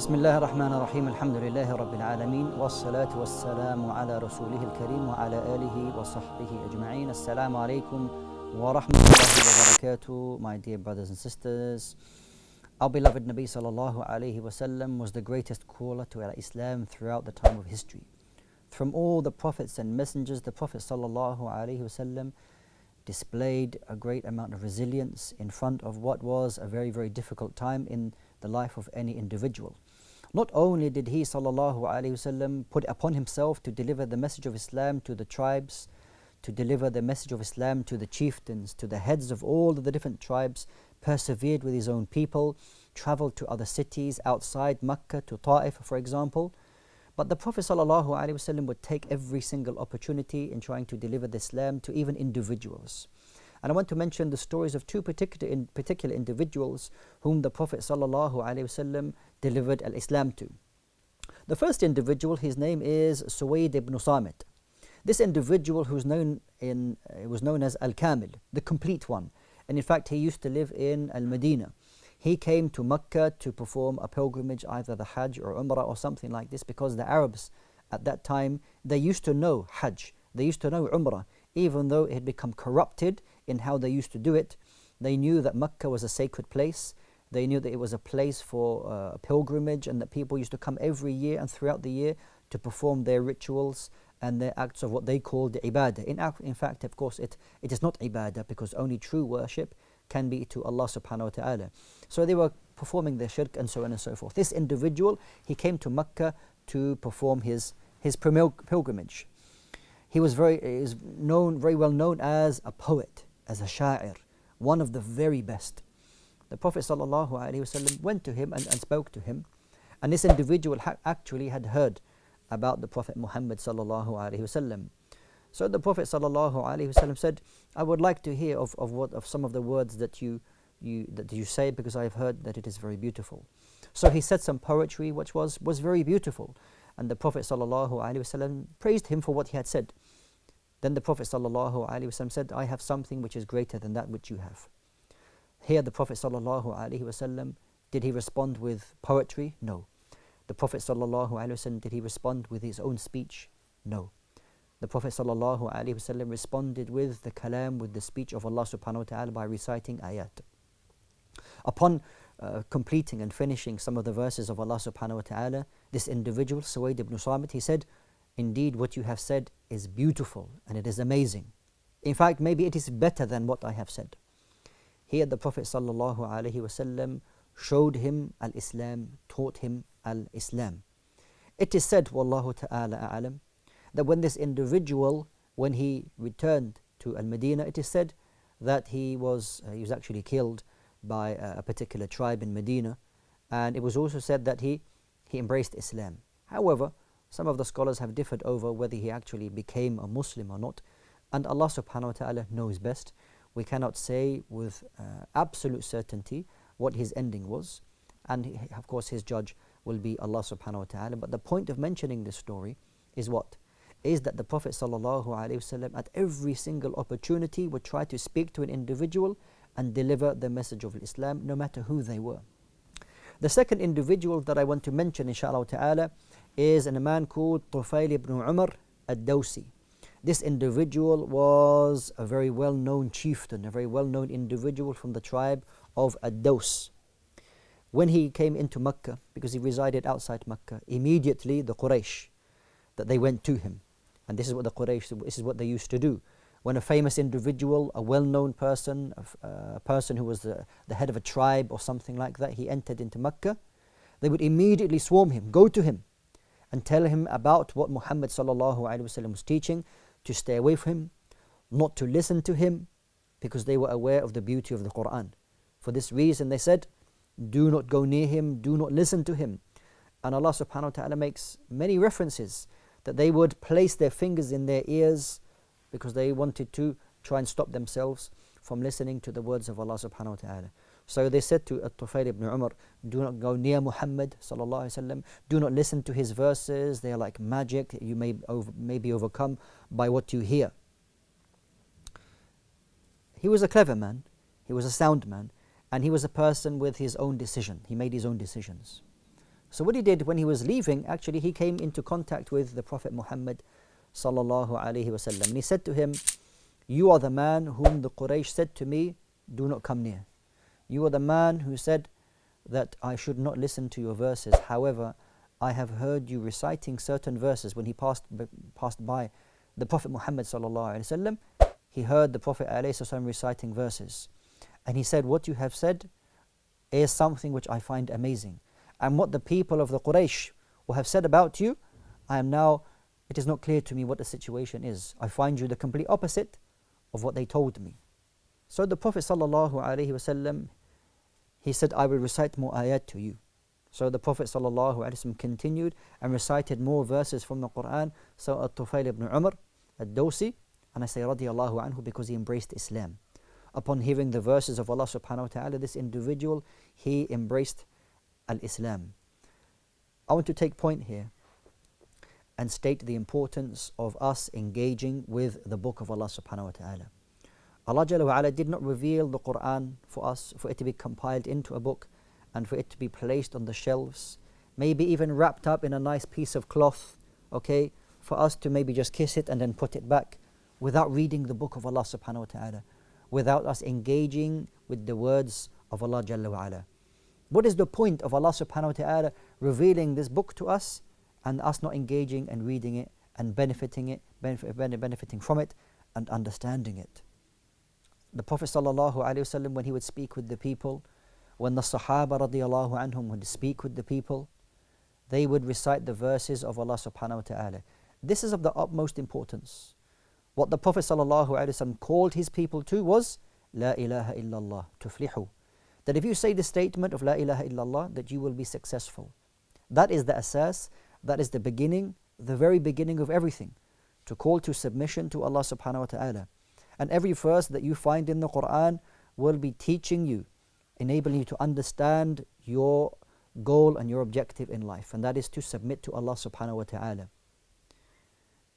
بسم الله الرحمن الرحيم الحمد لله رب العالمين والصلاة والسلام على رسوله الكريم وعلى آله وصحبه أجمعين. Assalamu alaikum wa rahmatullahi wa barakatuh. My dear brothers and sisters, our beloved Nabi sallallahu alayhi wa sallam was the greatest caller to Islam throughout the time of history. From all the prophets and messengers, the Prophet sallallahu alayhi wa sallam displayed a great amount of resilience in front of what was a very, very difficult time in the life of any individual. Not only did he sallallahu alaihi wasallam put upon himself to deliver the message of Islam to the tribes, to deliver the message of Islam to the chieftains, to the heads of all of the different tribes, persevered with his own people, traveled to other cities outside Mecca, to Ta'if for example. But the Prophet sallallahu alaihi wasallam would take every single opportunity in trying to deliver the Islam to even individuals. And I want to mention the stories of two particular individuals whom the Prophet sallallahu alaihi wasallam delivered al-Islam to. The first individual, his name is Suwayd ibn Samit. This individual was known as Al-Kamil, the complete one. And in fact, he used to live in Al-Medina. He came to Mecca to perform a pilgrimage, either the Hajj or Umrah or something like this, because the Arabs at that time, they used to know Hajj, they used to know Umrah, even though it had become corrupted in how they used to do it. They knew that Mecca was a sacred place. They knew that it was a place for pilgrimage, and that people used to come every year and throughout the year to perform their rituals and their acts of what they called the ibadah. In fact, of course, it is not ibadah, because only true worship can be to Allah subhanahu wa ta'ala. So they were performing their shirk and so on and so forth. This individual, he came to Mecca to perform his pilgrimage. He was very well known as a poet, as a sha'ir, one of the very best. The Prophet sallallahu alaihi wasallam went to him and spoke to him, and this individual actually had heard about the Prophet Muhammad sallallahu alaihi wasallam. So the Prophet sallallahu alaihi wasallam said, "I would like to hear of some of the words that you say, because I have heard that it is very beautiful." So he said some poetry which was very beautiful, and the Prophet sallallahu alaihi wasallam praised him for what he had said. Then the Prophet sallallahu alaihi wasallam said, "I have something which is greater than that which you have." Here the Prophet sallallahu alaihi wasallam, did he respond with poetry? No. The Prophet sallallahu alaihi wasallam, did he respond with his own speech? No. The Prophet sallallahu alaihi wasallam responded with the kalam, with the speech of Allah subhanahu wa ta'ala, by reciting ayat. Upon completing and finishing some of the verses of Allah subhanahu wa ta'ala, this individual, Suwayd ibn Samit, he said, "Indeed, what you have said is beautiful and it is amazing. In fact, maybe it is better than what I have said." Here the Prophet sallallahu alaihi wasallam showed him al-Islam, taught him al-Islam. It is said, wallahu ta'ala a'lam, that when this individual, when he returned to Al-Medina, it is said that he was actually killed by a particular tribe in Medina, and it was also said that he embraced Islam. However, some of the scholars have differed over whether he actually became a Muslim or not, and Allah subhanahu wa ta'ala knows best. We cannot say with absolute certainty what his ending was, and of course his judge will be Allah subhanahu wa ta'ala. But the point of mentioning this story is what? Is that the Prophet sallallahu alaihi wasallam at every single opportunity would try to speak to an individual and deliver the message of Islam, no matter who they were. The second individual that I want to mention, inshallah ta'ala, is a man called Tufail ibn Umar ad-Dawsi. This individual was a very well-known chieftain, a very well-known individual from the tribe of Ad-Daws. When he came into Mecca, because he resided outside Mecca, immediately the Quraysh, that they went to him. And this is what they used to do. When a famous individual, a well-known person, a person who was the head of a tribe or something like that, he entered into Mecca, they would immediately swarm him, go to him, and tell him about what Muhammad sallallahu alaihi wasallam was teaching, to stay away from him, not to listen to him, because they were aware of the beauty of the Quran. For this reason they said, "Do not go near him, do not listen to him." And Allah subhanahu wa ta'ala makes many references that they would place their fingers in their ears because they wanted to try and stop themselves from listening to the words of Allah subhanahu wa ta'ala. So they said to Tufail ibn Umar, "Do not go near Muhammad sallallahu alaihi wasallam. Do not listen to his verses. They are like magic. You may be overcome by what you hear." He was a clever man. He was a sound man, and he was a person with his own decision. He made his own decisions. So what he did when he was leaving, actually he came into contact with the Prophet Muhammad sallallahu alaihi wasallam, and he said to him, "You are the man whom the Quraysh said to me, do not come near. You are the man who said that I should not listen to your verses. However, I have heard you reciting certain verses." When he passed by the Prophet Muhammad sallallahu alaihi wasallam, he heard the Prophet alaihi wasallam reciting verses, and he said, "What you have said is something which I find amazing, and what the people of the Quraysh will have said about you, it is not clear to me what the situation is. I find you the complete opposite of what they told me." So the Prophet sallallahu alaihi wasallam, he said, "I will recite more ayat to you." So the Prophet sallallahu alaihi wasallam continued and recited more verses from the Quran. So At-Tufail ibn Umar ad-Dawsi, and I say radiyallahu anhu because he embraced Islam. Upon hearing the verses of Allah subhanahu wa ta'ala, this individual, he embraced al-Islam. I want to take point here and state the importance of us engaging with the book of Allah subhanahu wa ta'ala. Allah Jalla wa Ala did not reveal the Quran for us, for it to be compiled into a book and for it to be placed on the shelves, maybe even wrapped up in a nice piece of cloth, okay, for us to maybe just kiss it and then put it back, without reading the book of Allah subhanahu wa ta'ala, without us engaging with the words of Allah Jalla wa Ala. What is the point of Allah subhanahu wa ta'ala revealing this book to us and us not engaging and reading it and benefiting from it and understanding it? The Prophet sallallahu alaihi wasallam, when he would speak with the people, when the Sahaba radiyallahu anhum would speak with the people, they would recite the verses of Allah subhanahu wa ta'ala. This is of the utmost importance. What the Prophet sallallahu alaihi wasallam called his people to was La ilaha illallah tuflihu. That if you say the statement of La ilaha illallah, that you will be successful. That is the asas, that is the beginning, the very beginning of everything. To call to submission to Allah subhanahu wa ta'ala. And every verse that you find in the Quran will be teaching you, enabling you to understand your goal and your objective in life, and that is to submit to Allah subhanahu wa ta'ala.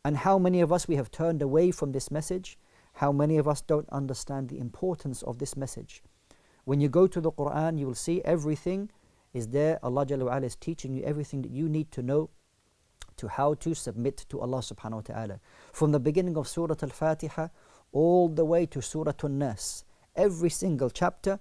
And how many of us we have turned away from this message? How many of us don't understand the importance of this message? When you go to the Quran, you will see everything is there. Allah Jalla wa Ala is teaching you everything that you need to know to how to submit to Allah subhanahu wa ta'ala. From the beginning of Surah Al-Fatiha all the way to Surah An-Nas, every single chapter,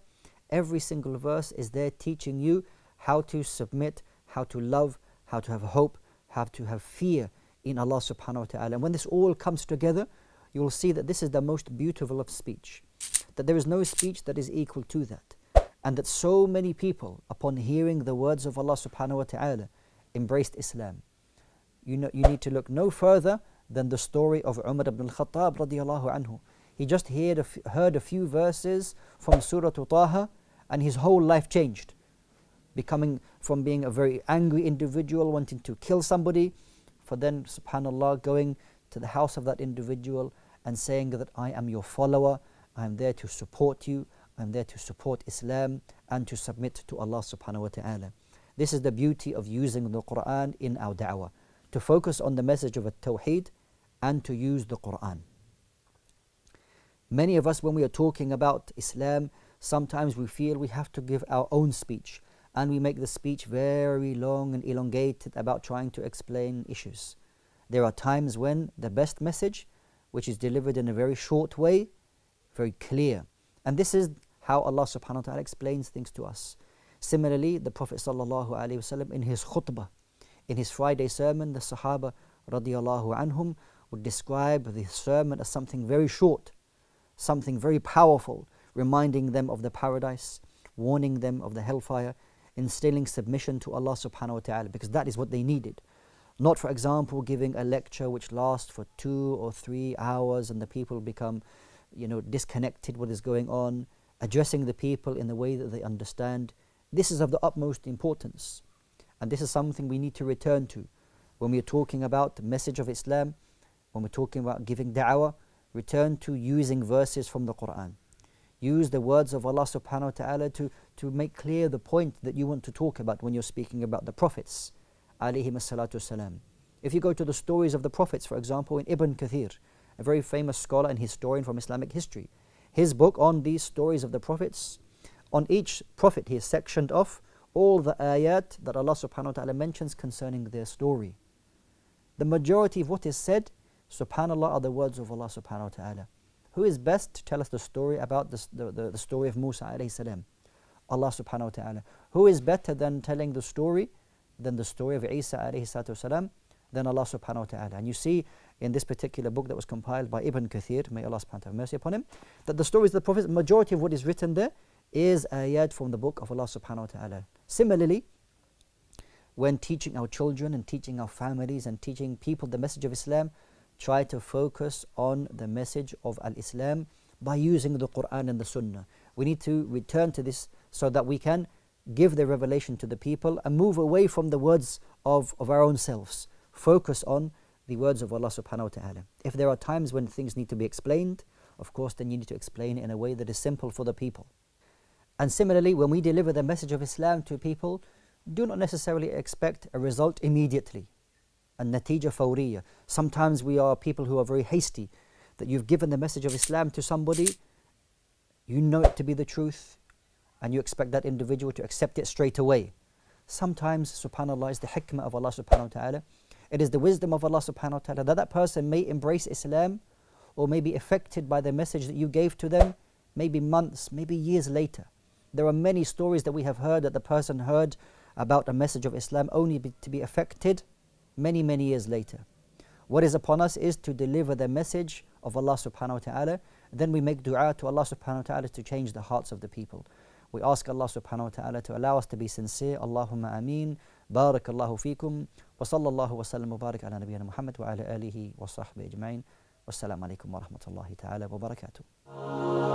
every single verse is there teaching you how to submit, how to love, how to have hope, how to have fear in Allah subhanahu wa ta'ala. And when this all comes together, you will see that this is the most beautiful of speech, that there is no speech that is equal to that, and that so many people, upon hearing the words of Allah subhanahu wa ta'ala, embraced Islam. You need to look no further than the story of Umar ibn al-Khattab radiyallahu anhu. He just heard a few verses from Surah Taha, and his whole life changed, becoming from being a very angry individual wanting to kill somebody, for then, subhanallah, going to the house of that individual and saying that I am your follower, I am there to support you, I am there to support Islam and to submit to Allah subhanahu wa ta'ala. This is the beauty of using the Quran in our da'wah, to focus on the message of Tawheed and to use the Quran. Many of us, when we are talking about Islam, sometimes we feel we have to give our own speech, and we make the speech very long and elongated about trying to explain issues. There are times when the best message, which is delivered in a very short way, very clear. And this is how Allah subhanahu wa ta'ala explains things to us. Similarly, the Prophet sallallahu alaihi wasallam in his khutbah, in his Friday sermon, the Sahaba radiyallahu anhum would describe the sermon as something very short, something very powerful, reminding them of the paradise, warning them of the hellfire, instilling submission to Allah subhanahu wa ta'ala, because that is what they needed. Not, for example, giving a lecture which lasts for 2 or 3 hours and the people become, disconnected what is going on, addressing the people in the way that they understand. This is of the utmost importance, and this is something we need to return to when we are talking about the message of Islam, when we're talking about giving da'wah. Return to using verses from the Quran. Use the words of Allah subhanahu wa ta'ala to make clear the point that you want to talk about when you're speaking about the prophets alayhim as-salatu was-salam. If you go to the stories of the prophets, for example, in Ibn Kathir, a very famous scholar and historian from Islamic history, his book on these stories of the prophets, on each prophet he is sectioned off all the ayat that Allah subhanahu wa ta'ala mentions concerning their story. The majority of what is said, subhanallah, are the words of Allah subhanahu wa ta'ala. Who is best to tell us the story about the story of Musa alayhi salam? Allah subhanahu wa ta'ala. Who is better than telling the story than the story of Isa alayhi salatu wasalam? Than Allah subhanahu wa ta'ala. And you see in this particular book that was compiled by Ibn Kathir, may Allah subhanahu wa ta'ala have mercy upon him, that the stories of the Prophet, majority of what is written there is ayat from the book of Allah subhanahu wa ta'ala. Similarly, when teaching our children and teaching our families and teaching people the message of Islam, try to focus on the message of Al-Islam by using the Quran and the Sunnah. We need to return to this so that we can give the revelation to the people and move away from the words of our own selves. Focus on the words of Allah subhanahu wa ta'ala. If there are times when things need to be explained, of course then you need to explain it in a way that is simple for the people. And similarly, when we deliver the message of Islam to people, do not necessarily expect a result immediately. An-natija fawriya. Sometimes we are people who are very hasty, that you've given the message of Islam to somebody, you know it to be the truth, and you expect that individual to accept it straight away. Sometimes, subhanAllah, is the hikmah of Allah subhanahu wa ta'ala. It is the wisdom of Allah subhanahu wa ta'ala that person may embrace Islam or may be affected by the message that you gave to them, maybe months, maybe years later. There are many stories that we have heard that the person heard about a message of Islam only to be affected many, many years later. What is upon us is to deliver the message of Allah subhanahu wa ta'ala. Then we make dua to Allah subhanahu wa ta'ala to change the hearts of the people. We ask Allah subhanahu wa ta'ala to allow us to be sincere. Allahumma ameen. Barakallahu feekum. Wa sallallahu wa sallam wa barak ala nabiyyina Muhammad wa ala alihi wa sahbihi ajma'in. Wassalamu alaikum wa rahmatullahi ta'ala wa barakatuh.